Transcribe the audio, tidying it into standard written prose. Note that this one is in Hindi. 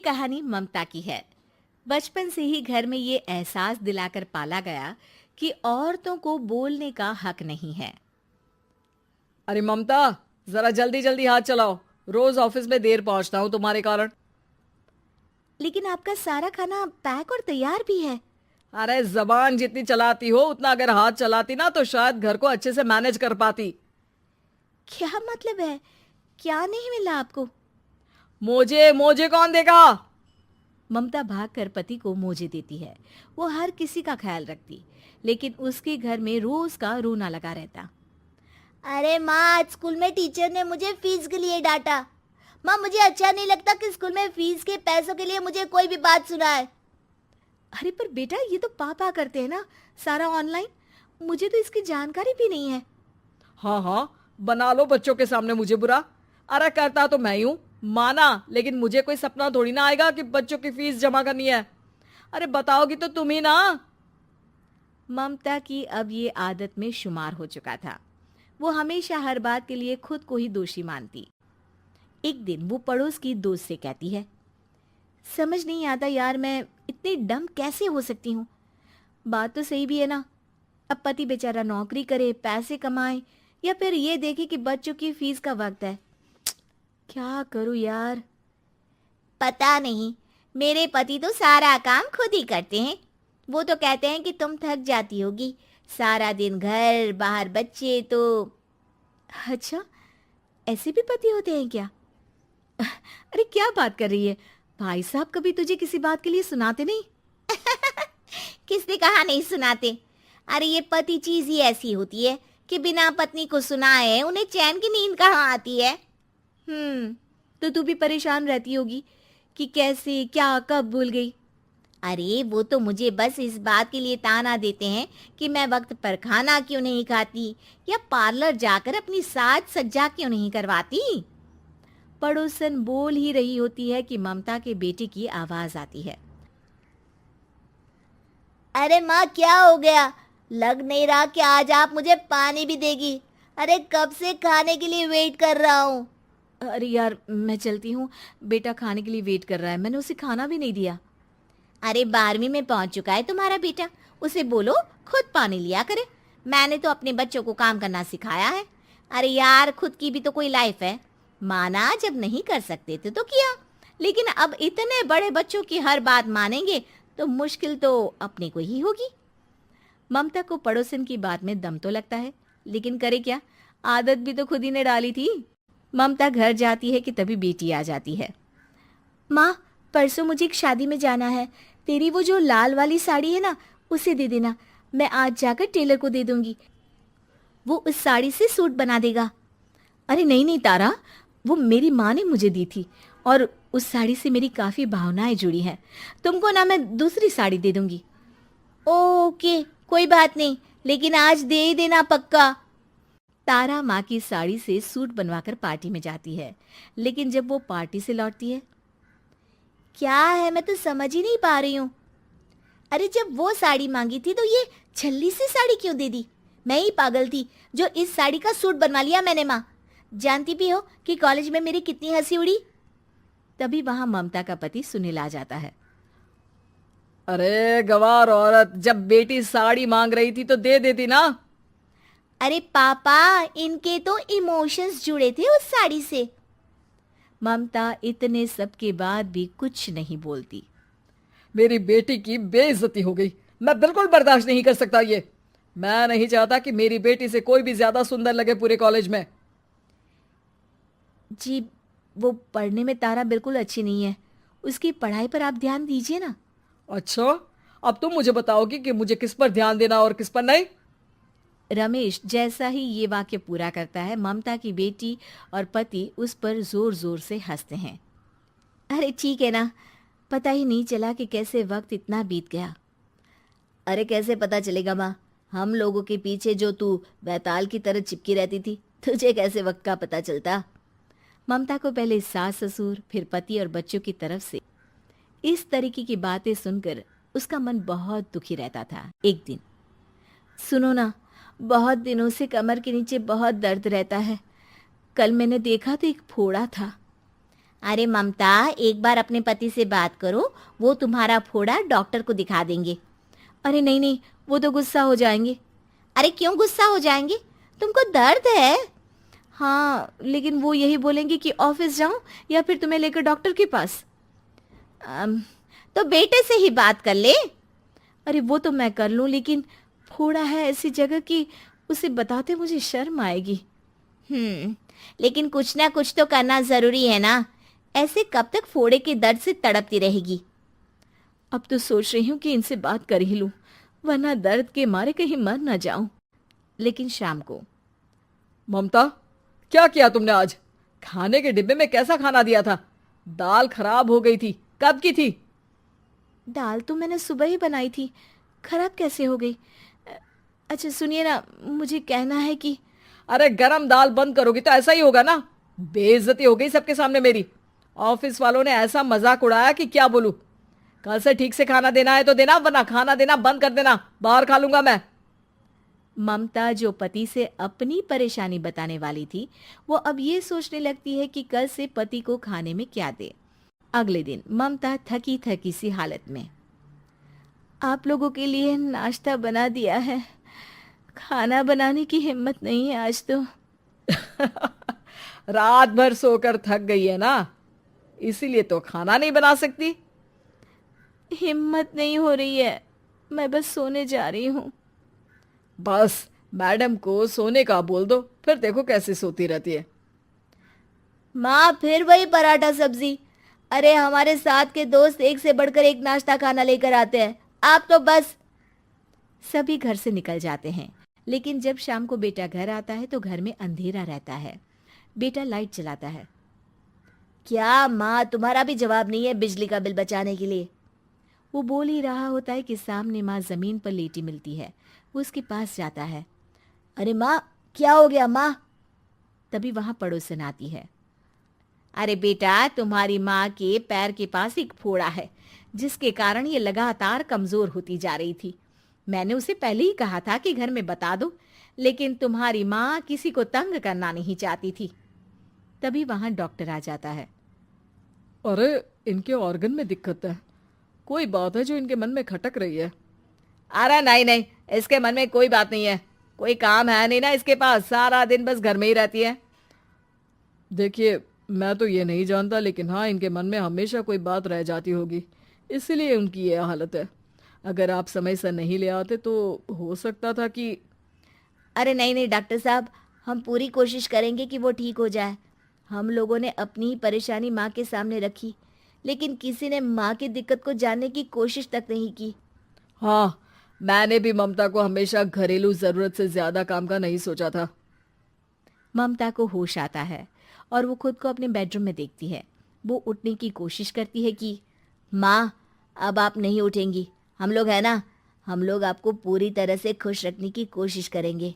कहानी ममता की है। बचपन से ही घर में ये एहसास दिलाकर पाला गया कि औरतों को बोलने का हक नहीं है। अरे ममता, जरा जल्दी जल्दी हाथ चलाओ। रोज ऑफिस में देर पहुंचता हूँ तुम्हारे कारण। लेकिन आपका सारा खाना पैक और तैयार भी है। अरे जबान जितनी चलाती हो उतना अगर हाथ चलाती ना तो शायद घर को अच्छे से मैनेज कर पाती। क्या मतलब है? क्या नहीं मिला आपको? मोजे मोजे कौन देगा? ममता भागकर पति को मोजे देती है। वो हर किसी का ख्याल रखती, लेकिन उसके घर में रोज का रोना लगा रहता। अरे माँ, आज स्कूल में टीचर ने मुझे फीस के लिए डांटा। माँ, मुझे अच्छा नहीं लगता कि स्कूल में फीस के पैसों के लिए मुझे कोई भी बात सुनाए। अरे पर बेटा, ये तो पापा करते हैं ना, सारा ऑनलाइन। मुझे तो इसकी जानकारी भी नहीं है। हाँ हाँ, बना लो बच्चों के सामने मुझे बुरा। अरे करता तो मैं ही हूँ, माना, लेकिन मुझे कोई सपना थोड़ी ना आएगा कि बच्चों की फीस जमा करनी है। अरे बताओगी तो तुम ही ना। ममता की अब ये आदत में शुमार हो चुका था। वो हमेशा हर बात के लिए खुद को ही दोषी मानती। एक दिन वो पड़ोस की दोस्त से कहती है, समझ नहीं आता यार, मैं इतनी डम कैसे हो सकती हूँ। बात तो सही भी है ना। अब पति बेचारा नौकरी करे, पैसे कमाए, या फिर ये देखे कि बच्चों की फीस का वक्त है। क्या करूँ यार। पता नहीं, मेरे पति तो सारा काम खुद ही करते हैं। वो तो कहते हैं कि तुम थक जाती होगी, सारा दिन घर बाहर बच्चे। तो अच्छा, ऐसे भी पति होते हैं क्या? अरे क्या बात कर रही है? भाई साहब कभी तुझे किसी बात के लिए सुनाते नहीं? किसने कहा नहीं सुनाते? अरे ये पति चीज ही ऐसी होती है कि बिना पत्नी को सुनाए उन्हें चैन की नींद कहाँ आती है। तो तू भी परेशान रहती होगी कि कैसे, क्या, कब भूल गई। अरे वो तो मुझे बस इस बात के लिए ताना देते हैं कि मैं वक्त पर खाना क्यों नहीं खाती या पार्लर जाकर अपनी साज सज्जा क्यों नहीं करवाती। पड़ोसन बोल ही रही होती है कि ममता के बेटे की आवाज आती है। अरे माँ, क्या हो गया? लग नहीं रहा कि आज आप मुझे पानी भी देगी। अरे कब से खाने के लिए वेट कर रहा हूँ। अरे यार, मैं चलती हूँ। बेटा खाने के लिए वेट कर रहा है, मैंने उसे खाना भी नहीं दिया। अरे 12वीं में पहुंच चुका है तुम्हारा बेटा, उसे बोलो खुद पानी लिया करे। मैंने तो अपने बच्चों को काम करना सिखाया है। अरे यार, खुद की भी तो कोई लाइफ है। माना जब नहीं कर सकते थे तो किया, लेकिन अब इतने बड़े बच्चों की हर बात मानेंगे तो मुश्किल तो अपने को ही होगी। ममता को पड़ोसन की बात में दम तो लगता है, लेकिन करे क्या, आदत भी तो खुद ही ने डाली थी। ममता घर जाती है कि तभी बेटी आ जाती है। माँ, परसों मुझे एक शादी में जाना है। तेरी वो जो लाल वाली साड़ी है ना, उसे दे देना। मैं आज जाकर टेलर को दे दूंगी, वो उस साड़ी से सूट बना देगा। अरे नहीं नहीं तारा, वो मेरी माँ ने मुझे दी थी और उस साड़ी से मेरी काफ़ी भावनाएं जुड़ी हैं। तुमको ना मैं दूसरी साड़ी दे दूंगी। ओके, कोई बात नहीं, लेकिन आज दे ही देना पक्का। तारा माँ की साड़ी से सूट बनवाकर पार्टी में जाती है, लेकिन जब वो पार्टी से लौटती है, क्या है, मैं तो समझ ही नहीं पा रही हूँ। अरे जब वो साड़ी मांगी थी तो ये छल्ली सी साड़ी क्यों दे दी? मैं ही पागल थी जो इस साड़ी का सूट बनवा लिया मैंने। माँ, जानती भी हो कि कॉलेज में मेरी कितनी हंसी उड़ी। तभी वहां ममता का पति सुनील आ जाता है। अरे गवार औरत, जब बेटी साड़ी मांग रही थी तो दे देती ना। अरे पापा, इनके तो इमोशंस जुड़े थे उस साड़ी से। ममता इतने सब के बाद भी कुछ नहीं बोलती। मेरी बेटी की बेइज्जती हो गई। मैं बिल्कुल बर्दाश्त नहीं कर सकता ये। मैं नहीं चाहता कि मेरी बेटी से कोई भी ज्यादा सुंदर लगे पूरे कॉलेज में। जी, वो पढ़ने में तारा बिल्कुल अच्छी नहीं है, उसकी पढ़ाई पर आप ध्यान दीजिए ना। अच्छा, अब तुम मुझे बताओगी कि मुझे किस पर ध्यान देना और किस पर नहीं। रमेश जैसा ही ये वाक्य पूरा करता है, ममता की बेटी और पति उस पर जोर जोर से हंसते हैं। अरे ठीक है ना, पता ही नहीं चला कि कैसे वक्त इतना बीत गया। अरे कैसे पता चलेगा माँ, हम लोगों के पीछे जो तू बैताल की तरह चिपकी रहती थी, तुझे कैसे वक्त का पता चलता। ममता को पहले सास ससुर, फिर पति और बच्चों की तरफ से इस तरीके की बातें सुनकर उसका मन बहुत दुखी रहता था। एक दिन, सुनो ना, बहुत दिनों से कमर के नीचे बहुत दर्द रहता है। कल मैंने देखा तो एक फोड़ा था। अरे ममता, एक बार अपने पति से बात करो, वो तुम्हारा फोड़ा डॉक्टर को दिखा देंगे। अरे नहीं नहीं, वो तो गुस्सा हो जाएंगे। अरे क्यों गुस्सा हो जाएंगे? तुमको दर्द है? हाँ, लेकिन वो यही बोलेंगे कि ऑफिस जाऊं या फिर तुम्हें लेकर डॉक्टर के पास। तो बेटे से ही बात कर ले। अरे वो तो मैं कर लूं, लेकिन फोड़ा है ऐसी जगह कि उसे बताते मुझे शर्म आएगी। लेकिन कुछ ना कुछ तो करना जरूरी है ना। ऐसे कब तक फोड़े के दर्द से तड़पती रहेगी? अब तो सोच रही हूँ कि इनसे बात कर ही लूं, वरना दर्द के मारे कहीं मर ना जाऊं। लेकिन शाम को, ममता, क्या किया तुमने आज? खाने के डिब्बे में कैसा खाना दिया था? दाल खराब हो गई थी। कब की थी? दाल तो मैंने सुबह ही बनाई थी, खराब कैसे हो गई? अच्छा सुनिए ना, मुझे कहना है कि अरे गरम दाल बंद करोगी तो ऐसा ही होगा ना। बेइज्जती हो गई सबके सामने मेरी। ऑफिस वालों ने ऐसा मजाक उड़ाया कि क्या बोलूं। कल से ठीक से खाना देना है तो देना, वरना खाना देना बंद कर देना। बाहर खा लूंगा मैं। ममता, जो पति से अपनी परेशानी बताने वाली थी, वो अब ये सोचने लगती है कि कल से पति को खाने में क्या दे। अगले दिन ममता थकी थकी सी हालत में, आप लोगों के लिए नाश्ता बना दिया है, खाना बनाने की हिम्मत नहीं है आज तो। रात भर सोकर थक गई है ना, इसीलिए तो खाना नहीं बना सकती। हिम्मत नहीं हो रही है, मैं बस सोने जा रही हूँ। बस मैडम को सोने का बोल दो, फिर देखो कैसे सोती रहती है। माँ, फिर वही पराठा सब्जी। अरे हमारे साथ के दोस्त एक से बढ़कर एक नाश्ता खाना लेकर आते हैं, आप तो बस। सभी घर से निकल जाते हैं, लेकिन जब शाम को बेटा घर आता है तो घर में अंधेरा रहता है। बेटा लाइट जलाता है। क्या माँ, तुम्हारा भी जवाब नहीं है बिजली का बिल बचाने के लिए? वो बोल ही रहा होता है कि सामने माँ जमीन पर लेटी मिलती है। वो उसके पास जाता है। अरे माँ, क्या हो गया माँ? तभी वहां पड़ोसन आती है। अरे बेटा, तुम्हारी माँ के पैर के पास एक फोड़ा है, जिसके कारण ये लगातार कमजोर होती जा रही थी। मैंने उसे पहले ही कहा था कि घर में बता दो, लेकिन तुम्हारी माँ किसी को तंग करना नहीं चाहती थी। तभी वहां डॉक्टर आ जाता है। अरे इनके ऑर्गन में दिक्कत है, कोई बात है जो इनके मन में खटक रही है। अरे नहीं नहीं, इसके मन में कोई बात नहीं है। कोई काम है नहीं ना इसके पास, सारा दिन बस घर में ही रहती है। देखिए, मैं तो ये नहीं जानता, लेकिन हाँ, इनके मन में हमेशा कोई बात रह जाती होगी, इसीलिए उनकी ये हालत है। अगर आप समय से नहीं ले आते तो हो सकता था कि। अरे नहीं नहीं डॉक्टर साहब, हम पूरी कोशिश करेंगे कि वो ठीक हो जाए। हम लोगों ने अपनी ही परेशानी माँ के सामने रखी, लेकिन किसी ने माँ की दिक्कत को जानने की कोशिश तक नहीं की। हाँ, मैंने भी ममता को हमेशा घरेलू जरूरत से ज्यादा काम का नहीं सोचा था। ममता को होश आता है और वो खुद को अपने बेडरूम में देखती है। वो उठने की कोशिश करती है कि माँ, अब आप नहीं उठेंगी। हम लोग है ना, हम लोग आपको पूरी तरह से खुश रखने की कोशिश करेंगे।